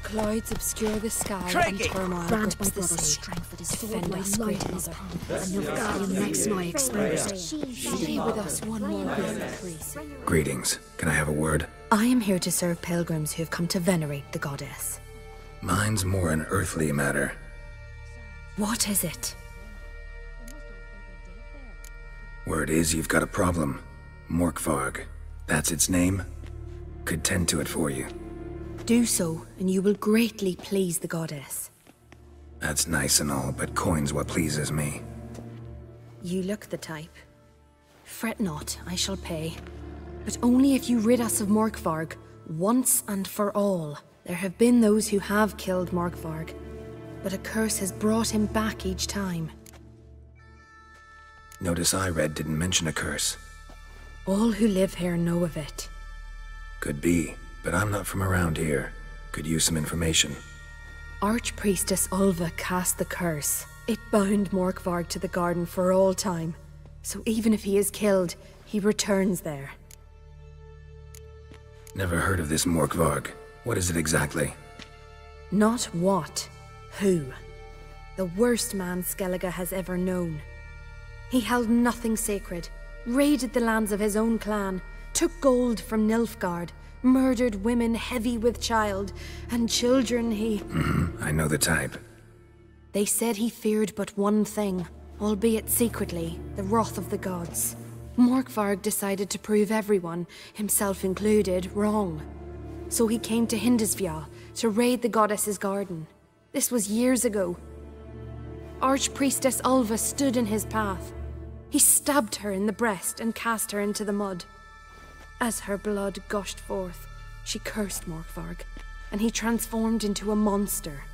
Clouds obscure the sky and turmoil Grant my grips the brother's sea. strength that his sword Defend might us, light great in his mother. palm, and Nilfgaard next my exposed. Stay with us one more week, please. Greetings. Can I have a word? I am here to serve pilgrims who have come to venerate the goddess. Mine's more an earthly matter. What is it? Word is you've got a problem. Morkvarg. That's its name? Could tend to it for you. Do so, and you will greatly please the goddess. That's nice and all, but coin's what pleases me. You look the type. Fret not, I shall pay. But only if you rid us of Morkvarg, once and for all. There have been those who have killed Morkvarg, but a curse has brought him back each time. Notice I read didn't mention a curse. All who live here know of it. Could be, but I'm not from around here. Could use some information. Archpriestess Ulva cast the curse. It bound Morkvarg to the garden for all time. So even if he is killed, he returns there. Never heard of this Morkvarg. What is it exactly? Not what, who. The worst man Skellige has ever known. He held nothing sacred, raided the lands of his own clan, took gold from Nilfgaard, murdered women heavy with child, and children he... I know the type. They said he feared but one thing, albeit secretly, the wrath of the gods. Morkvarg decided to prove everyone, himself included, wrong. So he came to Hindisfjall to raid the goddess's garden. This was years ago. Archpriestess Ulva stood in his path. He stabbed her in the breast and cast her into the mud. As her blood gushed forth, she cursed Morkvarg, and he transformed into a monster.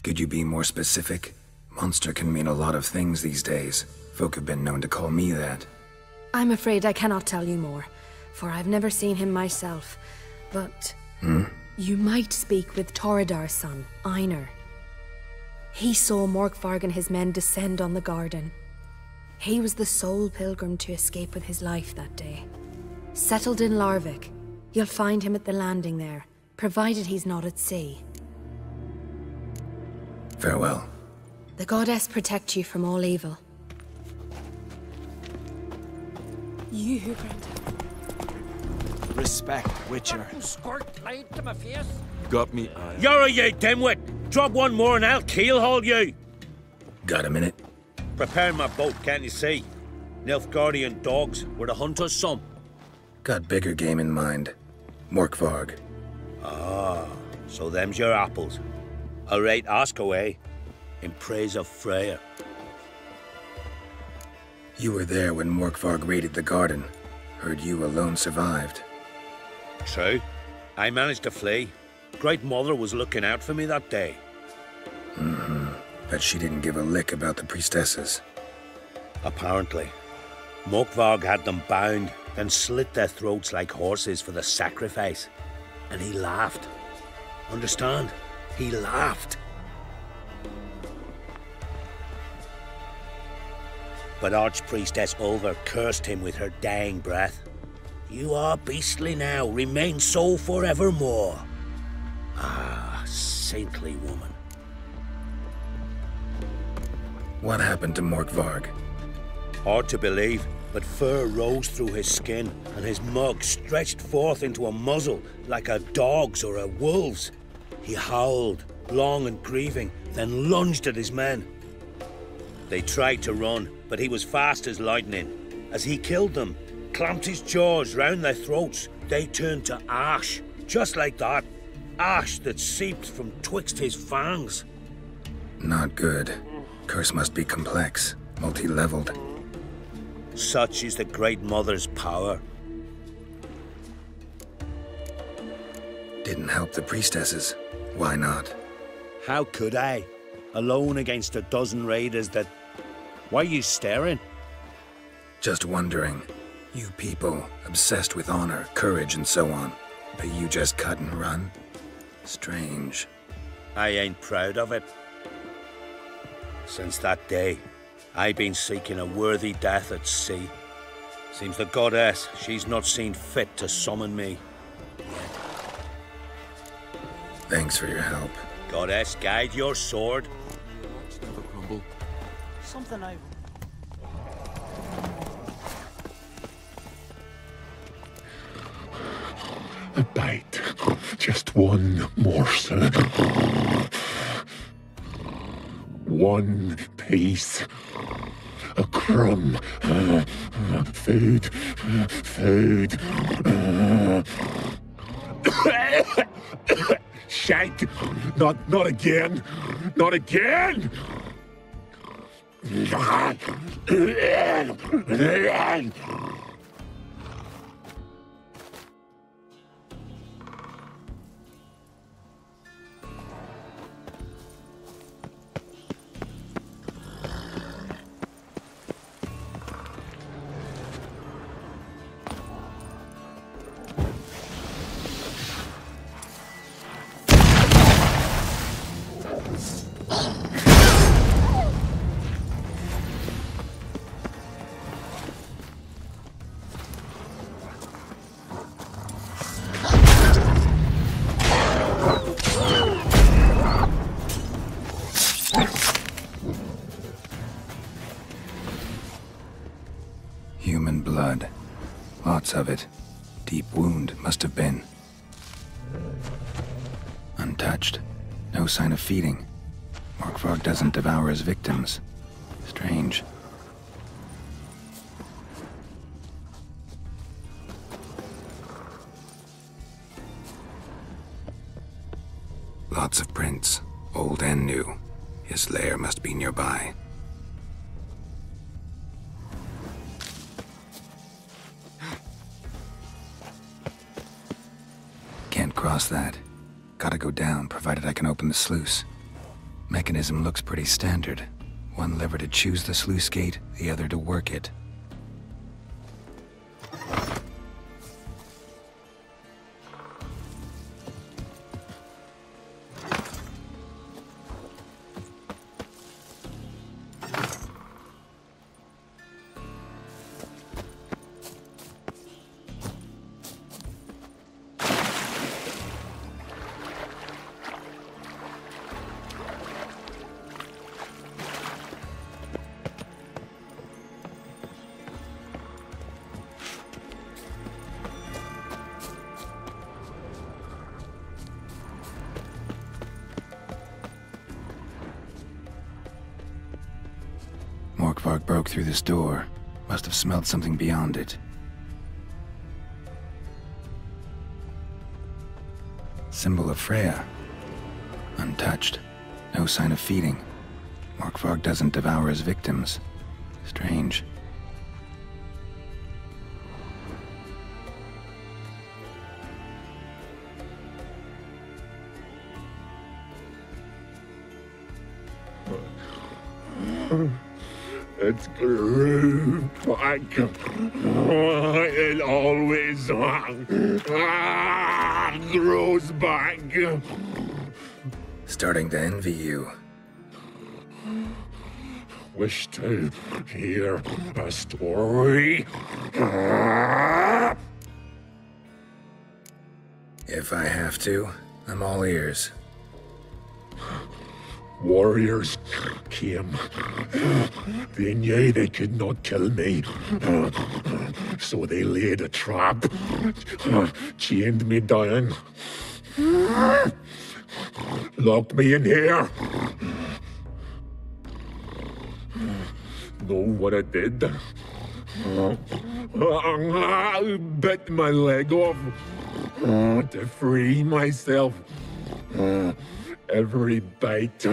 Could you be more specific? Monster can mean a lot of things these days. Folk have been known to call me that. I'm afraid I cannot tell you more, for I've never seen him myself, but... You might speak with Toradar's son, Einar. He saw Morkvarg and his men descend on the garden. He was the sole pilgrim to escape with his life that day. Settled in Larvik, you'll find him at the landing there, provided he's not at sea. Farewell. The goddess protect you from all evil. You who grant Respect, Witcher. Squirt light to my face. Got me eye. You're a ye dimwit! Drop one more and I'll keelhaul you! Got a minute? Prepare my boat, can't you see? Nilfgaardian dogs were the hunters' some. Got bigger game in mind. Morkvarg. Ah, so them's your apples. I'll rate ask away, in praise of Freya. You were there when Morkvarg raided the garden. Heard you alone survived. True. I managed to flee. Great Mother was looking out for me that day. But she didn't give a lick about the priestesses. Apparently. Morkvarg had them bound, then slit their throats like horses for the sacrifice. And he laughed. Understand? He laughed. But Archpriestess Ulva cursed him with her dying breath. You are beastly now, remain so forevermore. Ah, saintly woman. What happened to Morkvarg? Hard to believe, but fur rose through his skin, and his mug stretched forth into a muzzle like a dog's or a wolf's. He howled, long and grieving, then lunged at his men. They tried to run, but he was fast as lightning. As he killed them, clamped his jaws round their throats, they turned to ash, just like that. Ash that seeped from twixt his fangs. Not good. Curse must be complex, multi-leveled. Such is the Great Mother's power. Didn't help the priestesses. Why not? How could I? Alone against a dozen raiders that... Why are you staring? Just wondering. You people, obsessed with honor, courage, and so on. But you just cut and run? Strange. I ain't proud of it. Since that day, I've been seeking a worthy death at sea. Seems the goddess, she's not seen fit to summon me. Thanks for your help. Goddess, guide your sword. Never crumble. Something I... A bite. Just one morsel. One piece. A crumb. Food. Food. Shank. Not again. Not again. Human blood. Lots of it. Deep wound, must have been. Untouched. No sign of feeding. Morkvarg doesn't devour his victims. Strange. Lots of prints, old and new. His lair must be nearby. Can't cross that. Gotta go down, provided I can open the sluice. Mechanism looks pretty standard. One lever to choose the sluice gate, the other to work it. Morkvarg broke through this door. Must have smelled something beyond it. Symbol of Freya. Untouched. No sign of feeding. Morkvarg doesn't devour his victims. Strange. It grew back. It always grows back. Starting to envy you. Wish to hear a story? If I have to, I'm all ears. Warriors came. They knew they could not kill me. So they laid a trap. Chained me down. Locked me in here. Know what I did? I bit my leg off to free myself. Every bite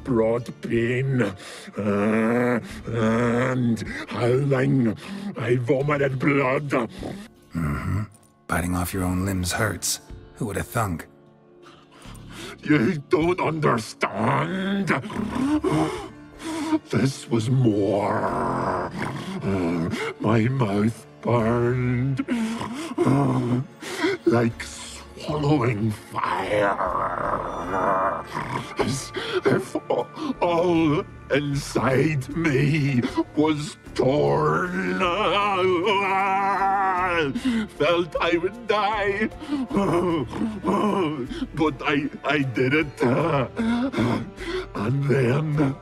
brought pain, and howling, I vomited blood. Mm-hmm. Biting off your own limbs hurts. Who would have thunk? You don't understand. This was more. My mouth burned like swallowing fire, as if all inside me was torn Felt I would die. But I did it. And then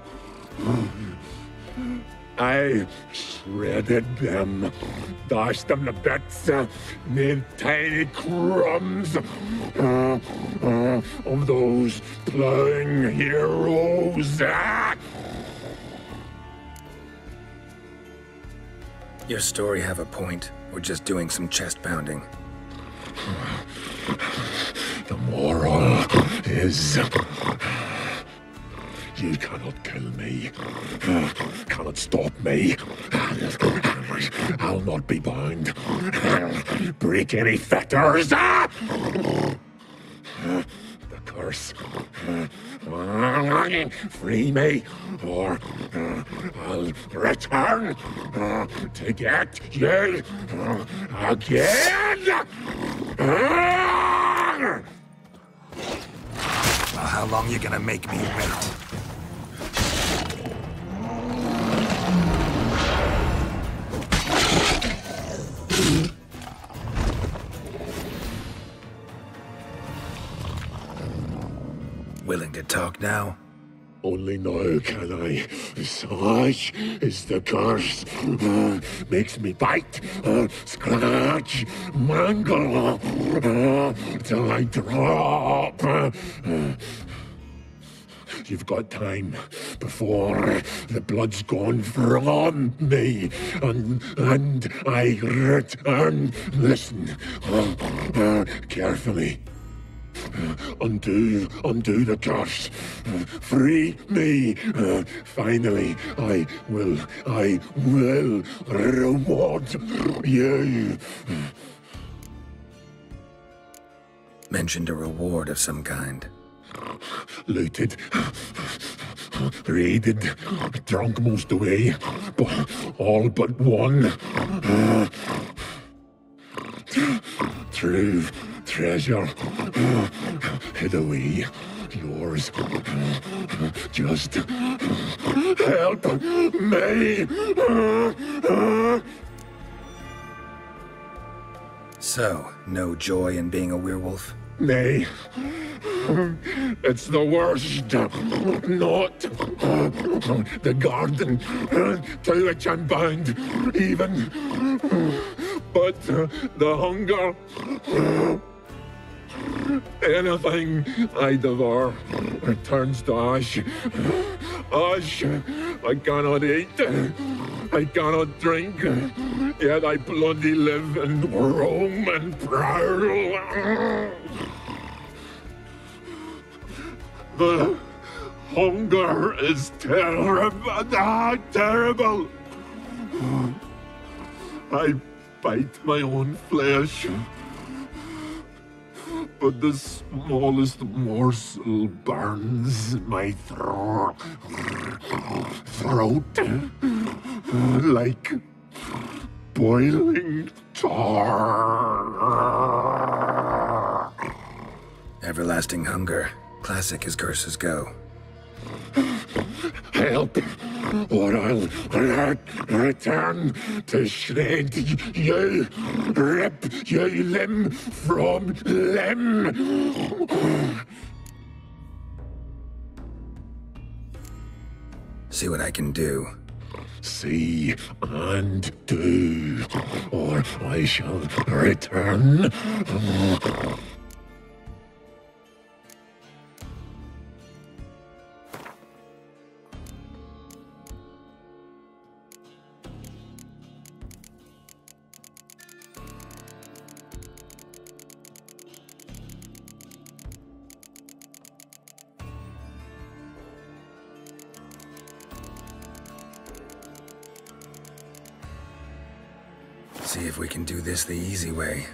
I shredded them, dashed them to bits, made tiny crumbs of those plowing heroes. Your story have a point, or just doing some chest pounding? The moral is... You cannot kill me. Cannot stop me. I'll not be bound. Break any fetters. The curse. Free me, or I'll return to get you again. Well, how long you gonna make me wait? Willing to talk now? Only now can I. Such is the curse. Makes me bite, scratch, mangle, till I drop. You've got time before the blood's gone from me, and I return. Listen, carefully. Undo the curse. Free me. Finally, I will reward you. Mentioned a reward of some kind. Looted, raided, drunk most away, but all but one. True treasure hid away. Yours. Just help me. So, no joy in being a werewolf? Nay. It's the worst. Not the garden to which I'm bound, even. But the hunger. Anything I devour returns to ash. Ash. I cannot eat. I cannot drink. Yet I bloody live and roam and prowl. The hunger is terrible. Terrible. I bite my own flesh, but the smallest morsel burns my throat like boiling tar. Everlasting hunger. Classic as curses go. Help, or I'll return to shred you, rip you limb from limb. See what I can do. See and do, or I shall return. See if we can do this the easy way.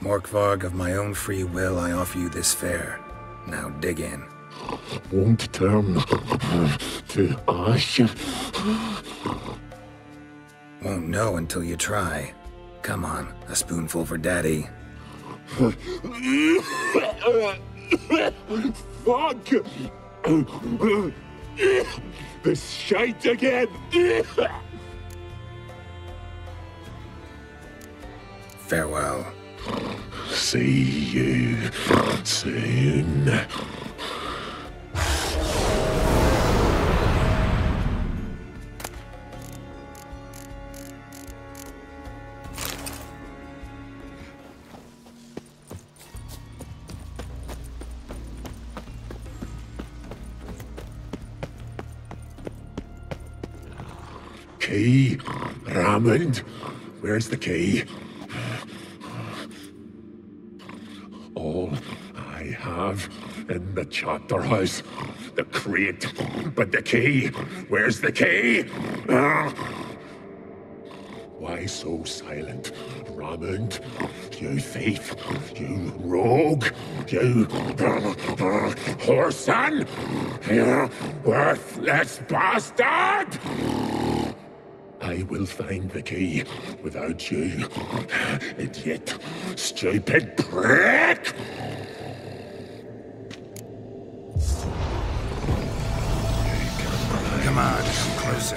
Morkvarg, of my own free will, I offer you this fare. Now dig in. Won't turn to ash. Won't know until you try. Come on, a spoonful for Daddy. Fuck! This shite again! Farewell. See you soon. Key, Raymond, where's the key? All I have in the chapter house, the crate, but the key, where's the key? Why so silent, Raymond? You thief, you rogue, you whoreson, you worthless bastard! I will find the key without you, idiot, stupid prick! Come on, come closer.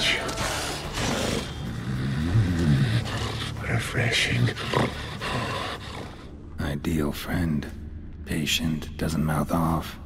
Refreshing. Ideal friend. Patient, doesn't mouth off.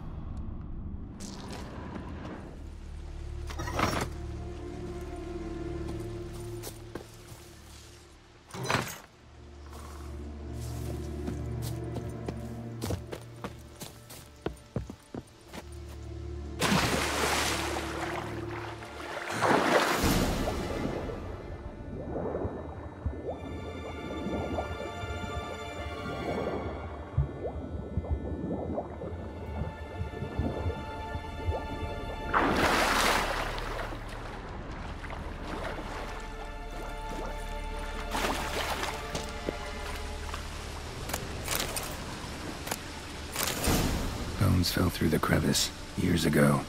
Bones fell through the crevice years ago.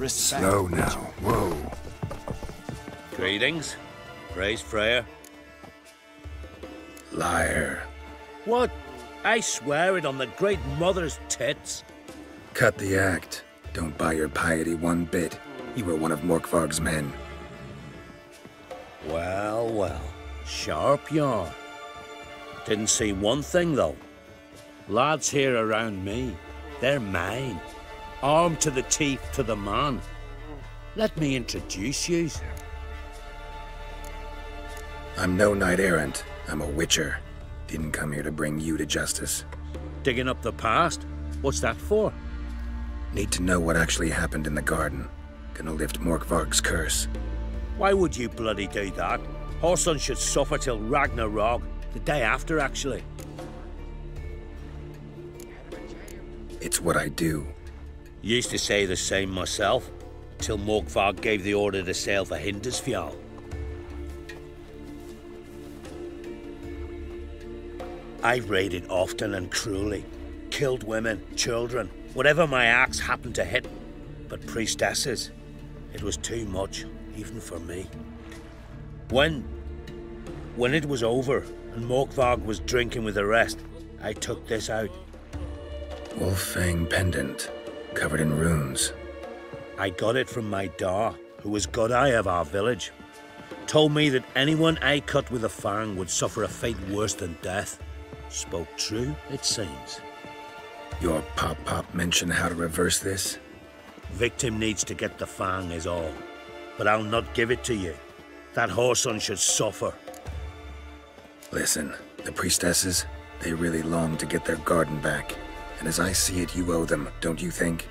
Slow now. Whoa. Greetings. Praise Freya. Liar. What? I swear it on the Great Mother's tits. Cut the act. Don't buy your piety one bit. You were one of Morkvarg's men. Well, well. Sharp yarn. Didn't see one thing, though. Lads here around me, they're mine. Armed to the teeth to the man. Let me introduce you. I'm no knight-errant. I'm a witcher. Didn't come here to bring you to justice. Digging up the past? What's that for? Need to know what actually happened in the garden. Gonna lift Morkvarg's curse. Why would you bloody do that? Whoreson should suffer till Ragnarok. The day after, actually. It's what I do. Used to say the same myself, till Morkvarg gave the order to sail for Hindisfjall. I've raided often and cruelly, killed women, children, whatever my axe happened to hit. But priestesses, it was too much, even for me. When it was over and Morkvarg was drinking with the rest, I took this out. Wolffang pendant. Covered in runes. I got it from my da, who was Godai of our village. Told me that anyone I cut with a fang would suffer a fate worse than death. Spoke true, it seems. Your pop-pop mentioned how to reverse this? Victim needs to get the fang is all. But I'll not give it to you. That whoreson should suffer. Listen, the priestesses, they really long to get their garden back. And as I see it, you owe them, don't you think?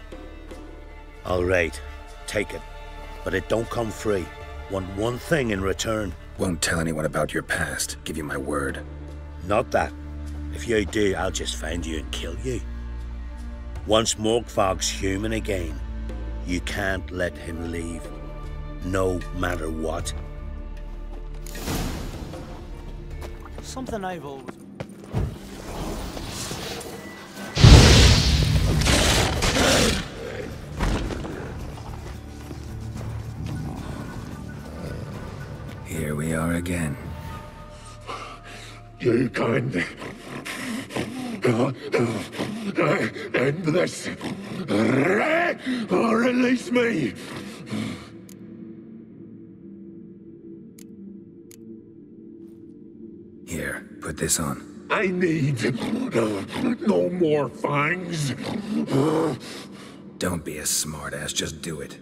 All right, take it. But it don't come free. Want one thing in return. Won't tell anyone about your past, give you my word. Not that. If you do, I'll just find you and kill you. Once Morkvarg's human again, you can't let him leave. no matter what. Something I've always... Here we are again. You can end this, or release me. Here, put this on. I need no more fangs. Don't be a smartass, just do it.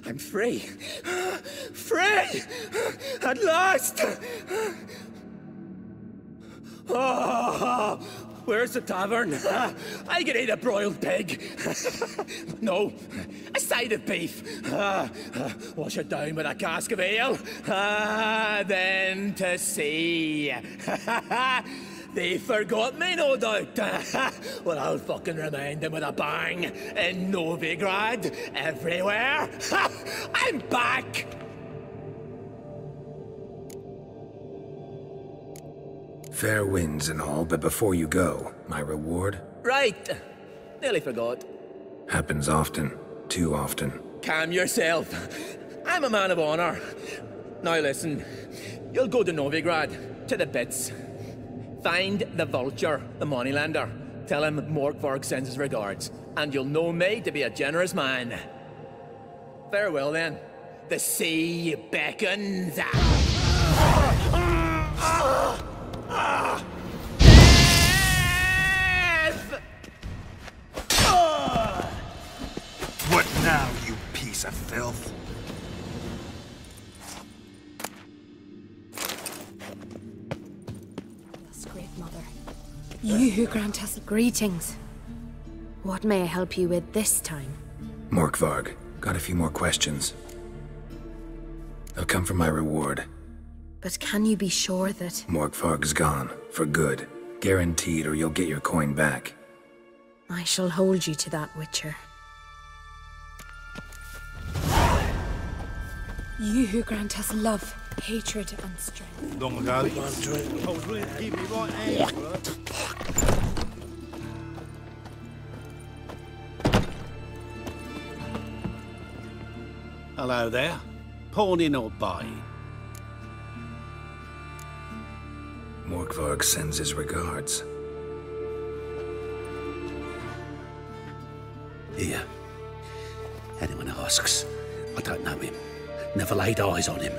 I'm free. Free! At last! Oh, where's the tavern? I can eat a broiled pig. No, a side of beef. Wash it down with a cask of ale. Then to sea. They forgot me, no doubt. Well, I'll fucking remind them with a bang. In Novigrad, everywhere. I'm back! Fair winds and all, but before you go, my reward? Right. Nearly forgot. Happens often. Too often. Calm yourself. I'm a man of honor. Now listen. You'll go to Novigrad, to the bits. Find the Vulture, the moneylender. Tell him Morkvarg sends his regards, and you'll know me to be a generous man. Farewell, then. The sea beckons. What now, you piece of filth? Great Mother. You who grant us greetings. What may I help you with this time? Morkvarg, got a few more questions. They'll come from my reward. But can you be sure that... Morkvarg's gone, for good. Guaranteed, or you'll get your coin back. I shall hold you to that, Witcher. You who grant us love, hatred, and strength. Long ago. I was willing to give me right hand. Hello there. Pawning or buying? Morkvarg sends his regards. Here. Anyone asks, I don't know him. Never laid eyes on him.